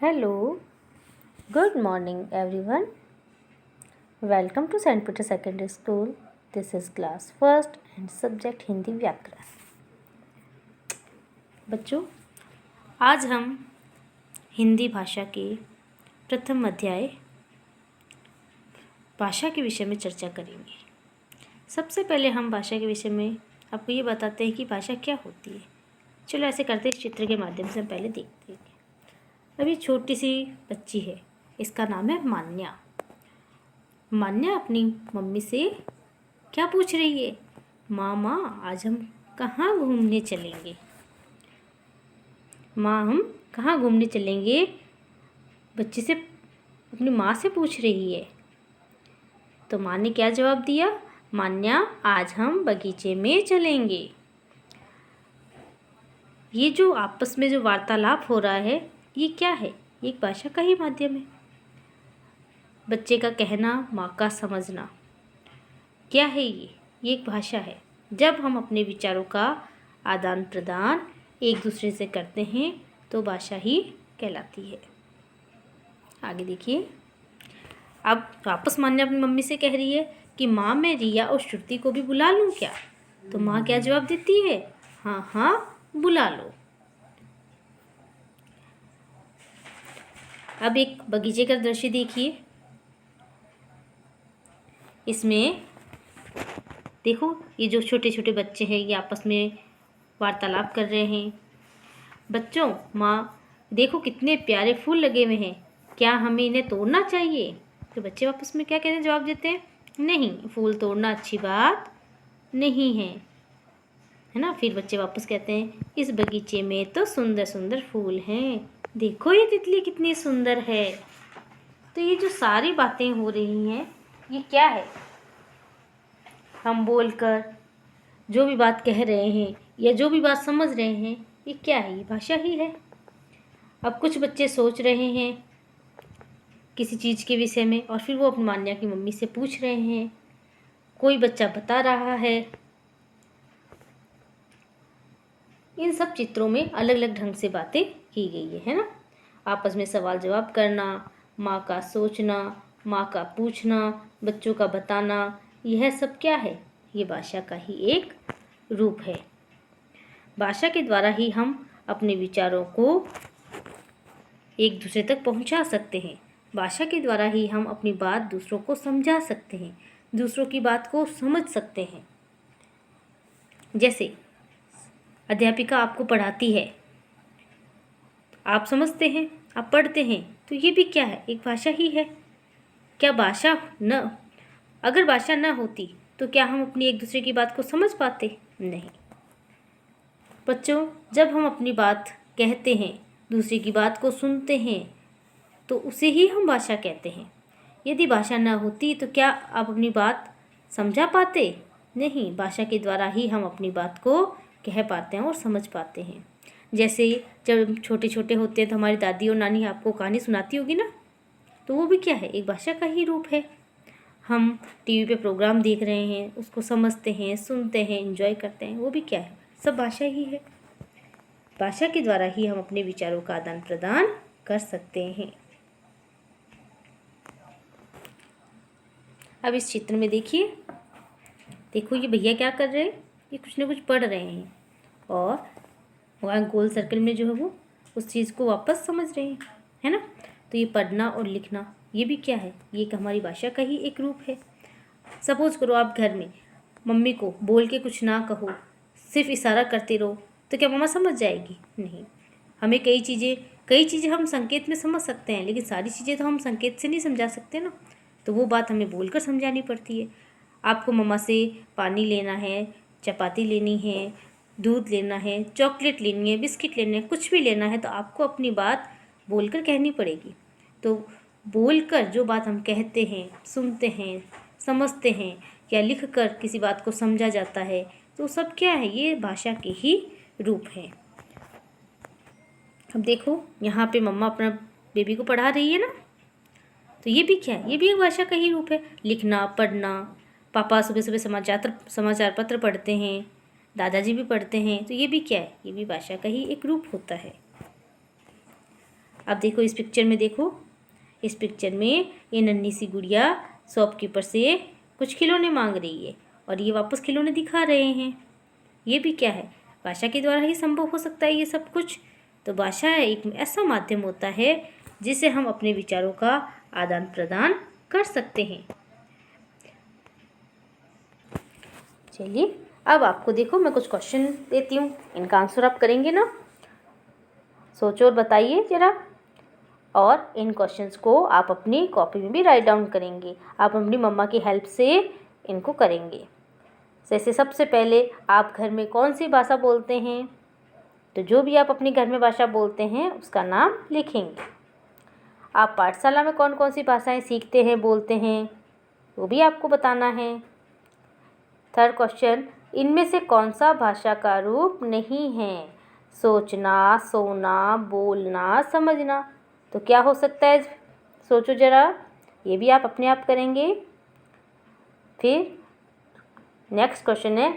Hello, good morning everyone. Welcome to St. Peter Secondary School. This is class first and subject Hindi व्याकरण। बच्चों, आज हम हिंदी भाषा के प्रथम अध्याय भाषा के विषय में चर्चा करेंगे। सबसे पहले हम भाषा के विषय में आपको ये बताते हैं कि भाषा क्या होती है। चलो ऐसे करते इस चित्र के माध्यम से हम पहले देखते हैं। अभी छोटी सी बच्ची है, इसका नाम है मान्या। मान्या अपनी मम्मी से क्या पूछ रही है? माँ आज हम कहाँ घूमने चलेंगे? माँ हम कहाँ घूमने चलेंगे? बच्ची से अपनी माँ से पूछ रही है। तो माँ ने क्या जवाब दिया? मान्या आज हम बगीचे में चलेंगे। ये जो आपस में जो वार्तालाप हो रहा है, ये क्या है? ये एक भाषा का ही माध्यम है। बच्चे का कहना, माँ का समझना, क्या है ये एक भाषा है। जब हम अपने विचारों का आदान प्रदान एक दूसरे से करते हैं तो भाषा ही कहलाती है। आगे देखिए। अब वापस मान्या अपनी मम्मी से कह रही है कि माँ मैं रिया और श्रुति को भी बुला लूँ क्या? तो माँ क्या जवाब देती है? हाँ बुला लो। अब एक बगीचे का दृश्य देखिए। इसमें देखो, ये जो छोटे छोटे बच्चे हैं ये आपस में वार्तालाप कर रहे हैं। बच्चों, माँ देखो कितने प्यारे फूल लगे हुए हैं, क्या हमें इन्हें तोड़ना चाहिए? तो बच्चे आपस में क्या कहते हैं? जवाब देते हैं, नहीं, फूल तोड़ना अच्छी बात नहीं है ना। फिर बच्चे वापस कहते हैं, इस बगीचे में तो सुंदर सुंदर फूल हैं, देखो ये तितली कितनी सुंदर है। तो ये जो सारी बातें हो रही हैं, ये क्या है? हम बोलकर जो भी बात कह रहे हैं या जो भी बात समझ रहे हैं, ये क्या है? ये भाषा ही है। अब कुछ बच्चे सोच रहे हैं किसी चीज़ के विषय में और फिर वो अपनी मान्या की मम्मी से पूछ रहे हैं। कोई बच्चा बता रहा है। इन सब चित्रों में अलग अलग ढंग से बातें की गई है ना। आपस में सवाल जवाब करना, माँ का सोचना, माँ का पूछना, बच्चों का बताना, यह सब क्या है? ये भाषा का ही एक रूप है। भाषा के द्वारा ही हम अपने विचारों को एक दूसरे तक पहुंचा सकते हैं। भाषा के द्वारा ही हम अपनी बात दूसरों को समझा सकते हैं, दूसरों की बात को समझ सकते हैं। जैसे अध्यापिका आपको पढ़ाती है, आप समझते हैं, आप पढ़ते हैं, तो ये भी क्या है? एक भाषा ही है। क्या भाषा न अगर भाषा न होती तो क्या हम अपनी एक दूसरे की बात को समझ पाते? नहीं। बच्चों, जब हम अपनी बात कहते हैं, दूसरे की बात को सुनते हैं, तो उसे ही हम भाषा कहते हैं। यदि भाषा न होती तो क्या आप अपनी बात समझा पाते? नहीं। भाषा के द्वारा ही हम अपनी बात को कह पाते हैं और समझ पाते हैं। जैसे जब छोटे छोटे होते हैं तो हमारी दादी और नानी आपको कहानी सुनाती होगी ना, तो वो भी क्या है? एक भाषा का ही रूप है। हम टीवी पे प्रोग्राम देख रहे हैं, उसको समझते हैं, सुनते हैं, एंजॉय करते हैं, वो भी क्या है? सब भाषा ही है। भाषा के द्वारा ही हम अपने विचारों का आदान प्रदान कर सकते हैं। अब इस चित्र में देखिए, देखो ये भैया क्या कर रहे हैं? ये कुछ ना कुछ पढ़ रहे हैं और वहाँ गोल सर्कल में जो है वो उस चीज़ को वापस समझ रहे हैं, है ना। तो ये पढ़ना और लिखना, ये भी क्या है? ये एक हमारी भाषा का ही एक रूप है। सपोज करो आप घर में मम्मी को बोल के कुछ ना कहो, सिर्फ इशारा करते रहो, तो क्या मम्मा समझ जाएगी? नहीं। हमें कई चीज़ें हम संकेत में समझ सकते हैं, लेकिन सारी चीज़ें तो हम संकेत से नहीं समझा सकते ना। तो वो बात हमें बोलकर समझानी पड़ती है। आपको मम्मा से पानी लेना है, चपाती लेनी है, दूध लेना है, चॉकलेट लेनी है, बिस्किट लेने हैं, कुछ भी लेना है, तो आपको अपनी बात बोलकर कहनी पड़ेगी। तो बोलकर जो बात हम कहते हैं, सुनते हैं, समझते हैं या लिखकर किसी बात को समझा जाता है, तो सब क्या है? ये भाषा के ही रूप है। अब देखो यहाँ पे मम्मा अपना बेबी को पढ़ा रही है ना, तो ये भी क्या है? ये भी एक भाषा का ही रूप है। लिखना, पढ़ना, पापा सुबह सुबह समाचार पत्र पढ़ते हैं, दादाजी भी पढ़ते हैं, तो ये भी क्या है? ये भी भाषा का ही एक रूप होता है। अब देखो इस पिक्चर में, देखो इस पिक्चर में ये नन्ही सी गुड़िया शॉपकीपर से कुछ खिलौने मांग रही है और ये वापस खिलौने दिखा रहे हैं। ये भी क्या है, भाषा के द्वारा ही संभव हो सकता है ये सब कुछ। तो भाषा एक ऐसा माध्यम होता है जिससे हम अपने विचारों का आदान प्रदान कर सकते हैं। चलिए अब आपको देखो मैं कुछ क्वेश्चन देती हूँ, इनका आंसर आप करेंगे ना। सोचो और बताइए ज़रा। और इन क्वेश्चंस को आप अपनी कॉपी में भी राइट डाउन करेंगे। आप अपनी मम्मा की हेल्प से इनको करेंगे। जैसे सबसे पहले, आप घर में कौन सी भाषा बोलते हैं? तो जो भी आप अपनी घर में भाषा बोलते हैं उसका नाम लिखेंगे। आप पाठशाला में कौन कौन सी भाषाएं सीखते हैं, बोलते हैं, वो भी आपको बताना है। थर्ड क्वेश्चन, इनमें से कौन सा भाषा का रूप नहीं है? सोचना, सोना, बोलना, समझना। तो क्या हो सकता है? सोचो ज़रा, ये भी आप अपने आप करेंगे। फिर नेक्स्ट क्वेश्चन है,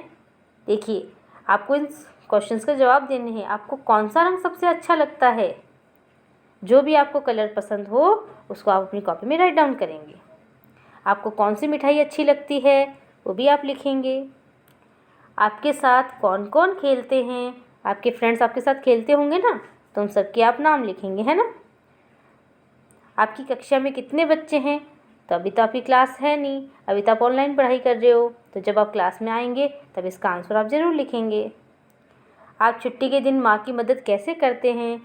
देखिए आपको इन क्वेश्चंस का जवाब देने हैं। आपको कौन सा रंग सबसे अच्छा लगता है? जो भी आपको कलर पसंद हो उसको आप अपनी कॉपी में राइट डाउन करेंगे। आपको कौन सी मिठाई अच्छी लगती है वो भी आप लिखेंगे। आपके साथ कौन कौन खेलते हैं? आपके फ्रेंड्स आपके साथ खेलते होंगे ना, तो उन सबके आप नाम लिखेंगे, है ना। आपकी कक्षा में कितने बच्चे हैं? तो अभी तो आपकी क्लास है नहीं, अभी तो आप ऑनलाइन पढ़ाई कर रहे हो। तो जब आप क्लास में आएंगे तब इसका आंसर आप ज़रूर लिखेंगे। आप छुट्टी के दिन माँ की मदद कैसे करते हैं?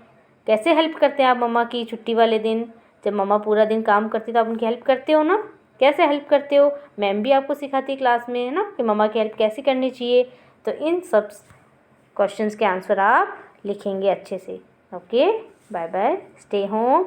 कैसे हेल्प करते हैं आप मम्मा की छुट्टी वाले दिन? जब मम्मा पूरा दिन काम करती तो आप उनकी हेल्प करते हो ना। कैसे हेल्प करते हो? मैम भी आपको सिखाती क्लास में, है ना, कि मम्मा की हेल्प कैसे करनी चाहिए। तो इन सब क्वेश्चंस के आंसर आप लिखेंगे अच्छे से। Okay, bye bye, stay home.